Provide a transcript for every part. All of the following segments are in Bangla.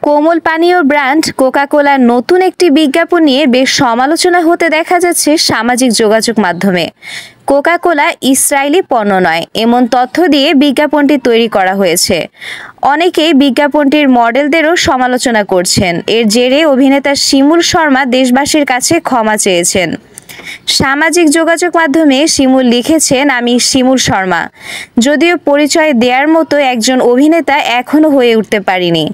কোমল পানীয় ব্র্যান্ড কোকা-কোলার নতুন একটি বিজ্ঞাপন নিয়ে বেশ সমালোচনা হতে দেখা যাচ্ছে সামাজিক যোগাযোগ মাধ্যমে। কোকা-কোলা ইসরায়েলি পণ্য নয় এমন তথ্য দিয়ে বিজ্ঞাপনটি তৈরি করা হয়েছে। অনেকেই বিজ্ঞাপনটির মডেলদেরও সমালোচনা করছেন। এর জেরে অভিনেতা শিমুল শর্মা দেশবাসীর কাছে ক্ষমা চেয়েছেন। সামাজিক যোগাযোগ মাধ্যমে শিমুল লিখেছেন, আমি শিমুল শর্মা। যদিও পরিচয় দেওয়ার মতো একজন অভিনেতা এখনো হয়ে উঠতে পারিনি,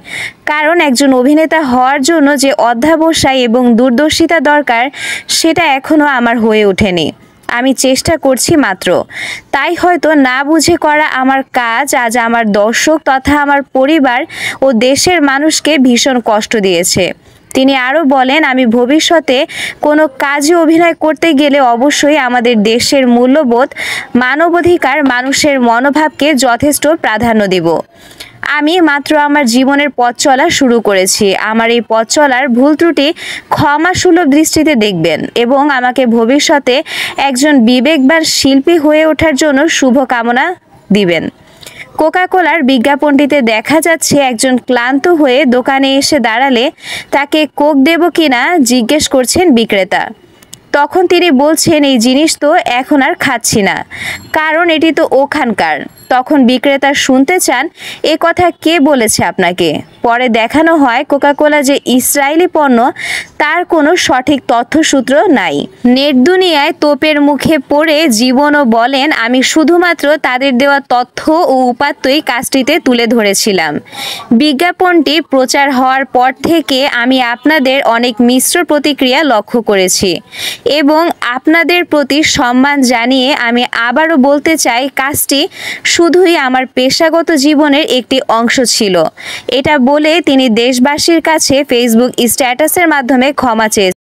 কারণ একজন অভিনেতা হওয়ার জন্য যে অধ্যবসায় এবং দূরদর্শিতা দরকার সেটা এখনো আমার হয়ে ওঠেনি। আমি চেষ্টা করছি মাত্র। তাই হয়তো না বুঝে করা আমার কাজ আজ আমার দর্শক তথা আমার পরিবার ও দেশের মানুষকে ভীষণ কষ্ট দিয়েছে। তিনি আরও বলেন, আমি ভবিষ্যতে কোনো কাজে অভিনয় করতে গেলে অবশ্যই আমাদের দেশের মূল্যবোধ, মানবাধিকার, মানুষের মনোভাবকে যথেষ্ট প্রাধান্য দেব। আমি মাত্র আমার জীবনের পথ চলা শুরু করেছি। আমার এই পথ চলার ভুল ত্রুটি ক্ষমাসুলভ দৃষ্টিতে দেখবেন এবং আমাকে ভবিষ্যতে একজন বিবেকবান শিল্পী হয়ে ওঠার জন্য শুভকামনা দিবেন। কোকা-কোলার বিজ্ঞাপনটিতে দেখা যাচ্ছে একজন ক্লান্ত হয়ে দোকানে এসে দাঁড়ালে তাকে কোক দেব কিনা জিজ্ঞেস করছেন বিক্রেতা। তখন তিনি বলছেন, এই জিনিস তো এখন আর খাচ্ছি না, কারণ এটি তো ওখানকার। তখন বিক্রেতা শুনতে চান, এ কথা কে বলেছে আপনাকে? পরে দেখানো হয় কোকা-কোলা যে ইসরায়েলি পণ্য তার কোনো সঠিক তথ্যসূত্র নাই। নেট দুনিয়ায় তোপের মুখে পড়ে জীবনও বলেন, আমি শুধুমাত্র তাদের দেওয়া তথ্য ও উপাত্তই কাজটিতে তুলে ধরেছিলাম। বিজ্ঞাপনটি প্রচার হওয়ার পর থেকে আমি আপনাদের অনেক মিশ্র প্রতিক্রিয়া লক্ষ্য করেছি এবং আপনাদের প্রতি সম্মান জানিয়ে আমি আবারও বলতে চাই, কাজটি শুধুই আমার পেশাগত জীবনের একটি অংশ ছিল। এটা বলে তিনি দেশবাসীর কাছে ফেসবুক স্ট্যাটাসের মাধ্যমে ক্ষমা চেয়েছেন।